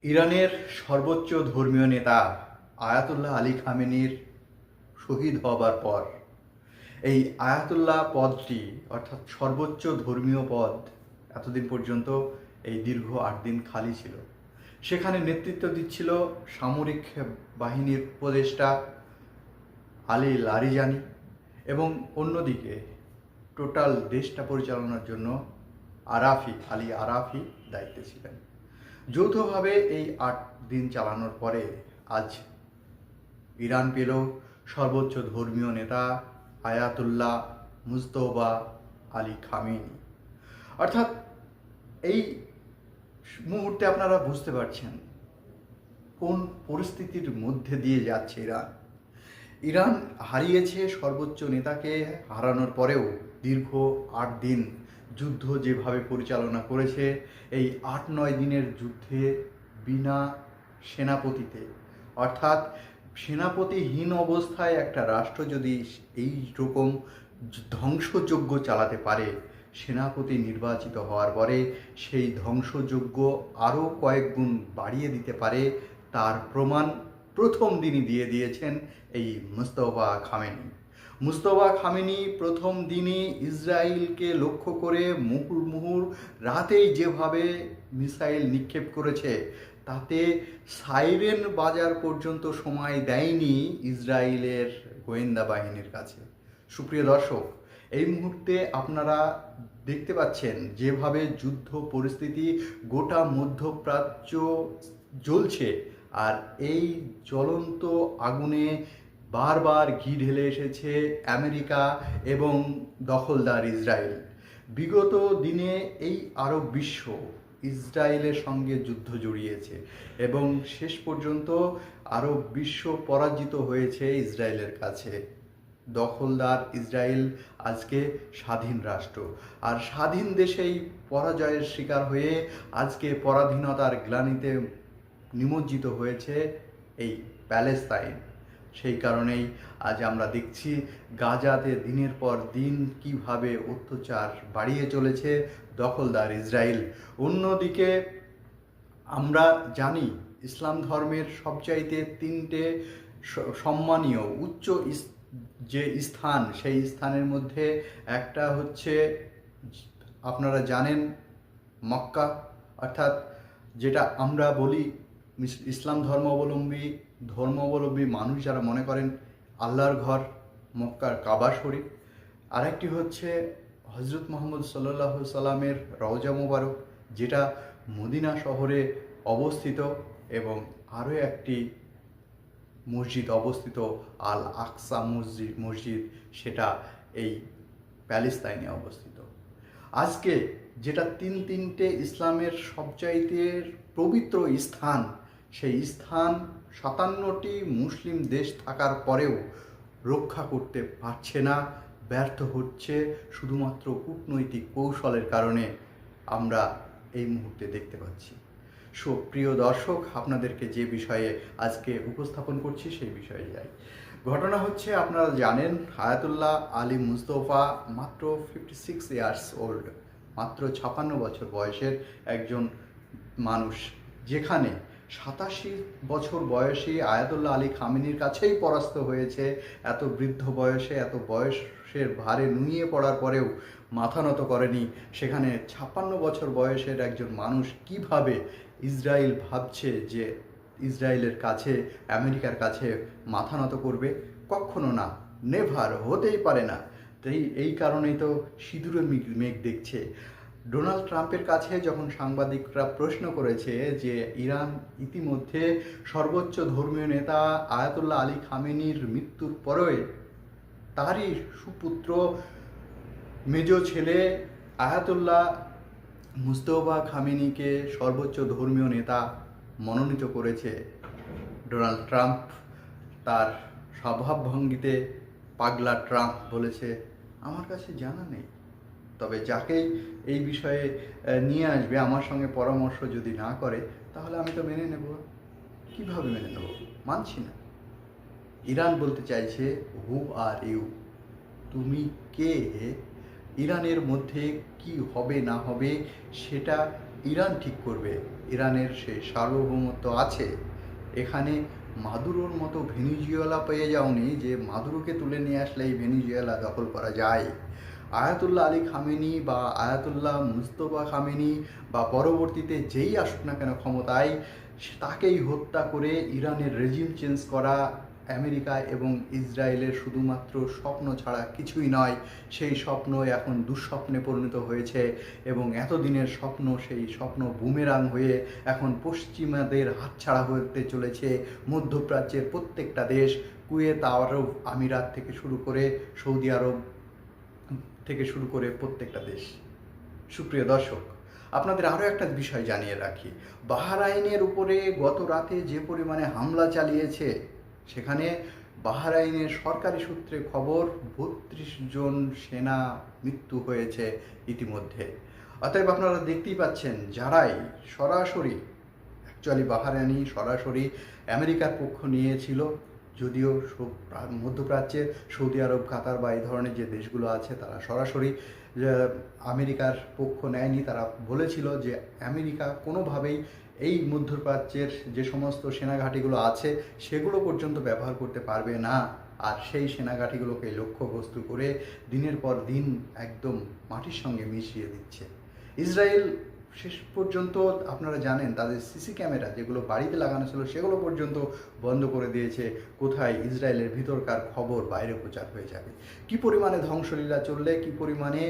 ইরানের সর্বোচ্চ ধর্মীয় নেতা আয়াতুল্লাহ আলী খামেনির শহীদ হবার পর এই আয়াতুল্লাহ পদটি অর্থাৎ সর্বোচ্চ ধর্মীয় পদ এতদিন পর্যন্ত এই দীর্ঘ ৮ দিন খালি ছিল। সেখানে নেতৃত্ব দিচ্ছিল সামরিক বাহিনীর উপদেষ্টা আলী লারিজানি এবং অন্যদিকে টোটাল দেশটা পরিচালনার জন্য আলী আরাফি দায়িত্বে ছিলেন। যৌথভাবে এই ৮ দিন চালানোর পরে আজ ইরান পেল সর্বোচ্চ ধর্মীয় নেতা আয়াতুল্লাহ মুজতবা আলী খামেনি। অর্থাৎ এই মুহূর্তে আপনারা বুঝতে পারছেন কোন পরিস্থিতির মধ্যে দিয়ে যাচ্ছে ইরান। ইরান হারিয়েছে সর্বোচ্চ নেতাকে, হারানোর পরেও দীর্ঘ ৮ দিন যুদ্ধ যেভাবে পরিচালনা করেছে, এই ৮-৯ দিনের যুদ্ধে বিনা সেনাপতিতে, অর্থাৎ সেনাপতিহীন অবস্থায় একটা রাষ্ট্র যদি এই রকম ধ্বংসযজ্ঞ চালাতে পারে, সেনাপতি নির্বাচিত হওয়ার পরে সেই ধ্বংসযজ্ঞ আরও কয়েক গুণ বাড়িয়ে দিতে পারে, তার প্রমাণ প্রথম দিনই দিয়ে দিয়েছেন এই মুজতবা খামেনি। প্রথম দিনই ইসরায়েলকে লক্ষ্য করে মুহুর্মুহুর রাতেই যেভাবে মিসাইল নিক্ষেপ করেছে, তাতে সাইরেন বাজার পর্যন্ত সময় দেয়নি ইসরায়েলের গোয়েন্দা বাহিনীর কাছে। সুপ্রিয় দর্শক, এই মুহূর্তে আপনারা দেখতে পাচ্ছেন যেভাবে যুদ্ধ পরিস্থিতি গোটা মধ্যপ্রাচ্য জ্বলছে, আর এই জ্বলন্ত আগুনে বারবার ঘি ঢেলে এসেছে আমেরিকা এবং দখলদার ইসরায়েল। বিগত দিনে এই আরব বিশ্ব ইসরায়েলের সঙ্গে যুদ্ধ জড়িয়েছে এবং শেষ পর্যন্ত আরব বিশ্ব পরাজিত হয়েছে ইসরায়েলের কাছে। দখলদার ইসরায়েল আজকে স্বাধীন রাষ্ট্র, আর স্বাধীন দেশেই পরাজয়ের শিকার হয়ে আজকে পরাধীনতার গ্লানিতে নিমজ্জিত হয়েছে এই প্যালেস্তাইন। সেই কারণেই আজ আমরা দেখছি গাজাতে দিনের পর দিন কিভাবে অত্যাচার বাড়িয়ে চলেছে দখলদার ইসরায়েল। অন্যদিকে আমরা জানি ইসলাম ধর্মের সবচাইতে ৩টে সম্মানীয় উচ্চ যে স্থান, সেই স্থানের মধ্যে একটা হচ্ছে, আপনারা জানেন, মক্কা, অর্থাৎ যেটা আমরা বলি ইসলাম ধর্মাবলম্বী মানুষ যারা মনে করেন আল্লাহর ঘর, মক্কার কাবা শরীফ। আরেকটি হচ্ছে হজরত মুহাম্মদ সাল্লাল্লাহু সাল্লামের রওজা মুবারক, যেটা মদিনা শহরে অবস্থিত, এবং আরও একটি মসজিদ অবস্থিত আল আকসা মসজিদ, সেটা এই প্যালেস্তাইনে অবস্থিত। আজকে যেটা তিনটে ইসলামের সবচাইতে পবিত্র স্থান, সেই স্থান ৫৭টি মুসলিম দেশ থাকার পরেও রক্ষা করতে পারছে না, ব্যর্থ হচ্ছে শুধুমাত্র কূটনৈতিক কৌশলের কারণে, আমরা এই মুহূর্তে দেখতে পাচ্ছি। প্রিয় দর্শক, আপনাদেরকে যে বিষয়ে আজকে উপস্থাপন করছি সেই বিষয়ে যাই। ঘটনা হচ্ছে, আপনারা জানেন আয়াতুল্লাহ আলী মুজতবা মাত্র 56 ইয়ার্স ওল্ড, মাত্র ৫৬ বছর বয়সের একজন মানুষ, যেখানে ৮৭ বছর বয়সী আয়াতুল্লাহ আলী খামেনির কাছেই পরাস্ত হয়েছে। এত বৃদ্ধ বয়সে, এত বয়সের ভারে নুয়ে পড়ার পরেও মাথা নত করেনি। সেখানে ৫৬ বছর বয়সের একজন মানুষ কিভাবে ইসরায়েল ভাবছে যে ইসরায়েলের কাছে, আমেরিকার কাছে মাথা নত করবে? কখনো না, নেভার, হতেই পারে না। এই কারণেই তো সিঁদুরে মেঘ দেখছে। ডোনাল্ড ট্রাম্পের কাছে যখন সাংবাদিকরা প্রশ্ন করেছে যে ইরান ইতিমধ্যে সর্বোচ্চ ধর্মীয় নেতা আয়াতুল্লাহ আলী খামেনির মৃত্যুর পরে তারই সুপুত্র মেজ ছেলে আয়াতুল্লাহ মুজতবা খামেনিকে সর্বোচ্চ ধর্মীয় নেতা মনোনীত করেছে ডোনাল্ড ট্রাম্প, তার স্বভাবভঙ্গিতে পাগলা ট্রাম্প বলেছে, আমার কাছে জানা নেই, তবে যাকেই এই বিষয়ে নিয়ে আসবে আমার সঙ্গে পরামর্শ যদি না করে, তাহলে আমি তো মেনে নেব। কিভাবে মেনে নেব? মানছি না। ইরান বলতে চাইছে, হু আর ইউ, তুমি কে? ইরানের মধ্যে কি হবে না হবে সেটা ইরান ঠিক করবে। ইরানের সেই সার্বভৌমত্ব আছে। এখানে মাদুরোর মতো ভেনিজুয়েলা পেয়ে যাওনি যে মাদুরোকে তুলে নিয়ে আসলে এই ভেনিজুয়েলা দখল করা যায়। আয়াতুল্লাহ আলী খামেনি বা আয়াতুল্লাহ মুস্তফা খামেনি বা পরবর্তীতে যেই আসুক না কেন ক্ষমতায়, তাকেই হত্যা করে ইরানের রেজিম চেঞ্জ করা আমেরিকা এবং ইসরায়েলের শুধুমাত্র স্বপ্ন ছাড়া কিছুই নয়। সেই স্বপ্ন এখন দুঃস্বপ্নে পরিণত হয়েছে এবং এতদিনের স্বপ্ন, সেই স্বপ্ন বুমেরাং হয়ে এখন পশ্চিমাদের হাতছাড়া হতে চলেছে। মধ্যপ্রাচ্যের প্রত্যেকটা দেশ, কুয়েত আরব আমিরাত থেকে শুরু করে সৌদি আরব থেকে শুরু করে প্রত্যেকটা দেশ। সুপ্রিয় দর্শক, আপনাদের আরও একটা বিষয় জানিয়ে রাখি, বাহরাইনের উপরে গত রাতে যে পরিমাণে হামলা চালিয়েছে, সেখানে বাহরাইনের সরকারি সূত্রে খবর ৩২ জন সেনা মৃত্যু হয়েছে ইতিমধ্যে। অতএব আপনারা দেখতেই পাচ্ছেন, যারাই সরাসরি অ্যাকচুয়ালি বাহরাইনি সরাসরি আমেরিকার পক্ষ নিয়েছিল, যদিও মধ্যপ্রাচ্যে সৌদি আরব, কাতার বা এই ধরনের যে দেশগুলো আছে তারা সরাসরি আমেরিকার পক্ষ নেয়নি। তারা বলেছিল যে আমেরিকা কোনোভাবেই এই মধ্যপ্রাচ্যের যে সমস্ত সেনাঘাঁটিগুলো আছে সেগুলো পর্যন্ত ব্যবহার করতে পারবে না। আর সেই সেনাঘাঁটিগুলোকে লক্ষ্যবস্তু করে দিনের পর দিন একদম মাটির সঙ্গে মিশিয়ে দিচ্ছে ইসরায়েল। শেষ পর্যন্ত আপনারা জানেন তাদের সিসি ক্যামেরা যেগুলো বাড়িতে লাগানো ছিল সেগুলো পর্যন্ত বন্ধ করে দিয়েছে। কোথায় ইসরায়েলের ভিতরকার খবর বাইরে প্রচার হয়ে যাবে। কি পরিমাণে ধ্বংসলীলা চললে, কি পরিমাণে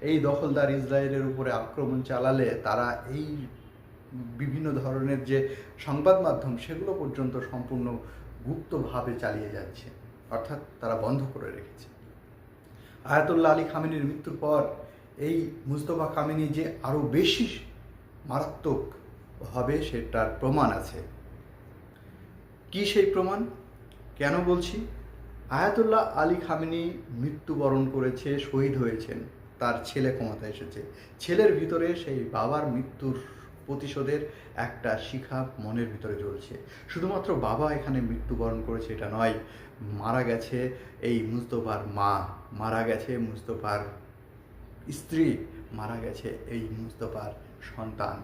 এই দখলদার ইসরায়েলের উপরে আক্রমণ চালালে তারা এই বিভিন্ন ধরনের যে সংবাদ মাধ্যম সেগুলো পর্যন্ত সম্পূর্ণ গুপ্তভাবে চালিয়ে যাচ্ছে, অর্থাৎ তারা বন্ধ করে রেখেছে। আয়াতুল্লাহ আলী খামেনির মৃত্যুর পর এই মুস্তফা খামেনি যে আরও বেশি মারাত্মক হবে সেটার প্রমাণ আছে। কি সেই প্রমাণ, কেন বলছি? আয়াতুল্লাহ আলী খামেনি মৃত্যুবরণ করেছে, শহীদ হয়েছেন, তার ছেলে ক্ষমতায় এসেছে। ছেলের ভিতরে সেই বাবার মৃত্যুর প্রতিশোধের একটা শিখা মনের ভিতরে জ্বলছে। শুধুমাত্র বাবা এখানে মৃত্যুবরণ করেছে এটা নয়, মারা গেছে এই মুস্তফার মা, মারা গেছে মুস্তফার স্ত্রী, মারা গেছে এই মুস্তফার সন্তান।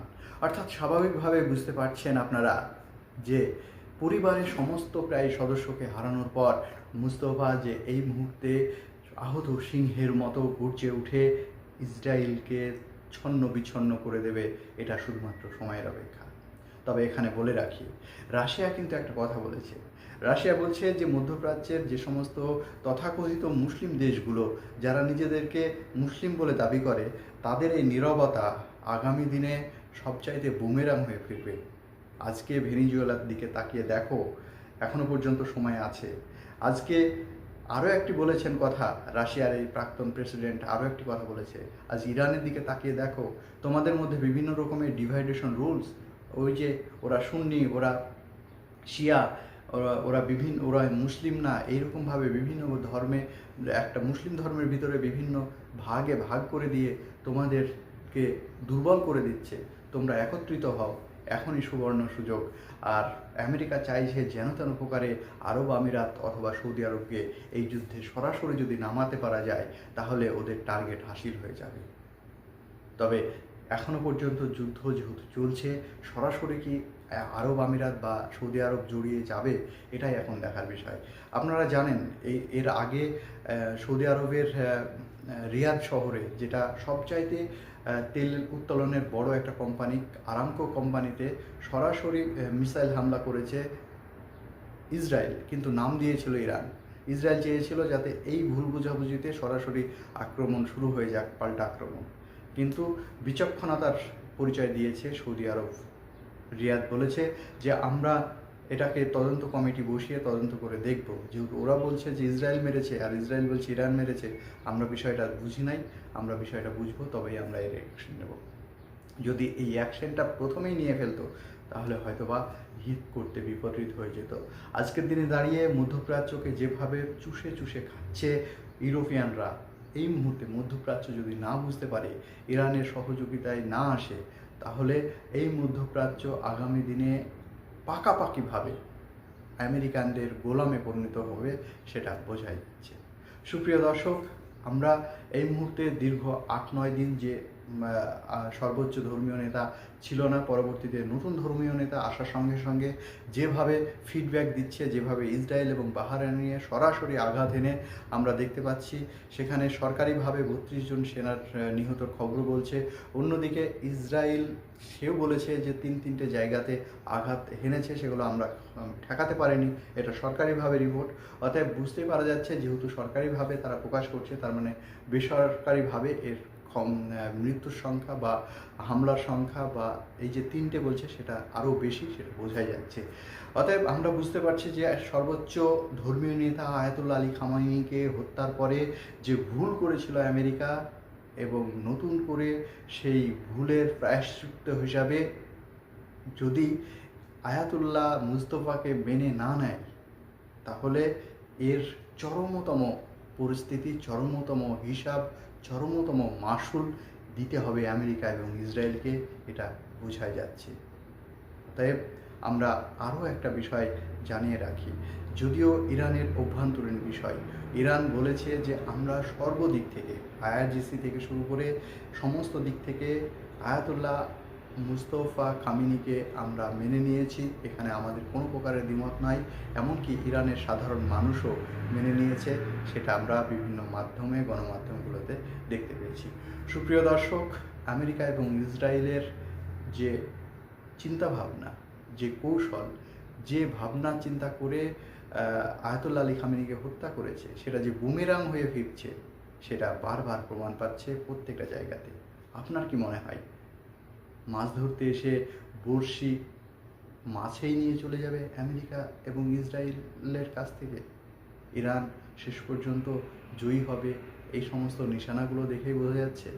অর্থাৎ স্বাভাবিকভাবে বুঝতে পারছেন আপনারা যে পরিবারের সমস্ত প্রায় সদস্যকে হারানোর পর মুস্তফা যে এই মুহূর্তে আহত সিংহের মতো গর্জে উঠে ইসরায়েলকে ছন্ন বিচ্ছন্ন করে দেবে, এটা শুধুমাত্র সময়ের অপেক্ষা। তবে এখানে বলে রাখি, রাশিয়া কিন্তু একটা কথা বলেছে। রাশিয়া বলছে যে মধ্যপ্রাচ্যের যে সমস্ত তথাকথিত মুসলিম দেশগুলো যারা নিজেদেরকে মুসলিম বলে দাবি করে, তাদের এই নীরবতা আগামী দিনে সবচাইতে বুমেরাং হয়ে ফিরবে। আজকে ভেনিজুয়েলার দিকে তাকিয়ে দেখো, এখনো পর্যন্ত সময় আছে। আজকে আরও একটি বলেছেন কথা, রাশিয়ার এই প্রাক্তন প্রেসিডেন্ট আরও একটি কথা বলেছে, আজ ইরানের দিকে তাকিয়ে দেখো, তোমাদের মধ্যে বিভিন্ন রকমের ডিভাইডেশন রুলস, ওই যে ওরা সুন্নি, ওরা শিয়া, ওরা মুসলিম না, এইরকমভাবে বিভিন্ন ধর্মে একটা মুসলিম ধর্মের ভিতরে বিভিন্ন ভাগে ভাগ করে দিয়ে তোমাদেরকে দুর্বল করে দিচ্ছে। তোমরা একত্রিত হও, এখনই সুবর্ণ সুযোগ। আর আমেরিকা চাইছে যেন তেন প্রকারে আরব আমিরাত অথবা সৌদি আরবকে এই যুদ্ধে সরাসরি যদি নামাতে পারা যায় তাহলে ওদের টার্গেট হাসিল হয়ে যাবে। তবে এখনও পর্যন্ত যুদ্ধ যেহেতু চলছে, সরাসরি কি আরব আমিরাত বা সৌদি আরব জড়িয়ে যাবে এটাই এখন দেখার বিষয়। আপনারা জানেন এর আগে সৌদি আরবের রিয়াদ শহরে, যেটা সবচাইতে তেল উত্তোলনের বড় একটা কোম্পানি, আরামকো কোম্পানিতে সরাসরি মিসাইল হামলা করেছে ইসরায়েল, কিন্তু নাম দিয়েছিল ইরান। ইসরায়েল চেয়েছিল যাতে এই ভুল বোঝাবুঝিতে সরাসরি আক্রমণ শুরু হয়ে যাক, পাল্টা আক্রমণ, কিন্তু বিচক্ষণতার পরিচয় দিয়েছে সৌদি আরব। রিয়াদ বলেছে যে আমরা এটাকে তদন্ত কমিটি বসিয়ে তদন্ত করে দেখব। যেহেতু ওরা বলছে যে ইসরায়েল মেরেছে আর ইসরায়েল বলছে ইরান মেরেছে, আমরা বিষয়টা বুঝি নাই, আমরা বিষয়টা বুঝবো, তবেই আমরা এর অ্যাকশন নেব। যদি এই অ্যাকশনটা প্রথমেই নিয়ে ফেলতো তাহলে হয়তোবা হিট করতে বিপরীত হয়ে যেত। আজকের দিনে দাঁড়িয়ে মধ্যপ্রাচ্যকে যেভাবে চুষে চুষে খাচ্ছে ইউরোপিয়ানরা, এই মুহূর্তে মধ্যপ্রাচ্য যদি না বুঝতে পারে, ইরানের সহযোগিতায় না আসে, তাহলে এই মধ্যপ্রাচ্য আগামী দিনে পাকাপাকিভাবে আমেরিকানদের গোলামে পরিণত হবে, সেটা বোঝাই যাচ্ছে। সুপ্রিয় দর্শক, আমরা এই মুহূর্তে দীর্ঘ ৮-৯ দিন যে সর্বোচ্চ ধর্মীয় নেতা ছিল না। পরবর্তীতে নতুন ধর্মীয় নেতা আসার সঙ্গে সঙ্গে যেভাবে ফিডব্যাক দিচ্ছে, যেভাবে ইসরায়েল এবং বাহরাইনে সরাসরি আঘাত এনে আমরা দেখতে পাচ্ছি, সেখানে সরকারিভাবে 32 জন সেনার নিহতর খবর বলছে। অন্যদিকে ইসরায়েল সেও বলেছে যে তিনটে জায়গাতে আঘাত হেনেছে, সেগুলো আমরা ঠেকাতে পারিনি, এটা সরকারিভাবে রিপোর্ট। অতএব বুঝতেই পারা যাচ্ছে যেহেতু সরকারিভাবে তারা প্রকাশ করছে, তার মানে বেসরকারিভাবে এর মৃত্যুর সংখ্যা বা হামলার সংখ্যা বা এই যে 3টে বলছে সেটা আরও বেশি, সেটা বোঝাই যাচ্ছে। অতএব আমরা বুঝতে পারছি যে সর্বোচ্চ ধর্মীয় নেতা আয়াতুল্লাহ আলী খামেনিকে হত্যার পরে যে ভুল করেছিল আমেরিকা, এবং নতুন করে সেই ভুলের প্রায়শ্চিত্ত হিসাবে যদি আয়াতুল্লাহ মুস্তফাকে মেনে না নেয়, তাহলে এর চরমতম পরিস্থিতি, চরমতম হিসাব, চরমতম মাশুল দিতে হবে আমেরিকা এবং ইসরায়েলকে, এটা বোঝাই যাচ্ছে। অতএব আমরা আরও একটা বিষয় জানিয়ে রাখি, যদিও ইরানের অভ্যন্তরীণ বিষয়, ইরান বলেছে যে আমরা সর্বদিক থেকে আইআরজিসি থেকে শুরু করে সমস্ত দিক থেকে আয়াতুল্লাহ মুস্তফা খামেনিকে আমরা মেনে নিয়েছি, এখানে আমাদের কোনো প্রকারের দ্বিমত নাই। এমনকি ইরানের সাধারণ মানুষও মেনে নিয়েছে, সেটা আমরা বিভিন্ন মাধ্যমে, গণমাধ্যমগুলোতে দেখতে পেয়েছি। সুপ্রিয় দর্শক, আমেরিকা এবং ইসরায়েলের যে চিন্তাভাবনা, যে কৌশল, যে ভাবনা চিন্তা করে আয়াতুল্লাহ আলী খামেনিকে হত্যা করেছে, সেটা যে বুমেরাং হয়ে ফিরছে, সেটা বারবার প্রমাণ পাচ্ছে প্রত্যেকটা জায়গাতে। আপনার কি মনে হয়, মাছ ধরতে এসে বড়শি মাছেই নিয়ে চলে যাবে আমেরিকা এবং ইসরায়েলের কাছ থেকে? ইরান শেষ পর্যন্ত জয়ী হবে, এই সমস্ত নিশানাগুলো দেখেই বোঝা যাচ্ছে।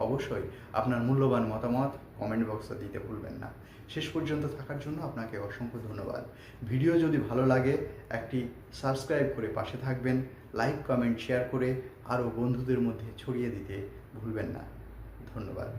অবশ্যই আপনার মূল্যবান মতামত কমেন্ট বক্সে দিতে ভুলবেন না। শেষ পর্যন্ত থাকার জন্য আপনাকে অসংখ্য ধন্যবাদ। ভিডিও যদি ভালো লাগে একটি সাবস্ক্রাইব করে পাশে থাকবেন, লাইক কমেন্ট শেয়ার করে আরও বন্ধুদের মধ্যে ছড়িয়ে দিতে ভুলবেন না। ধন্যবাদ।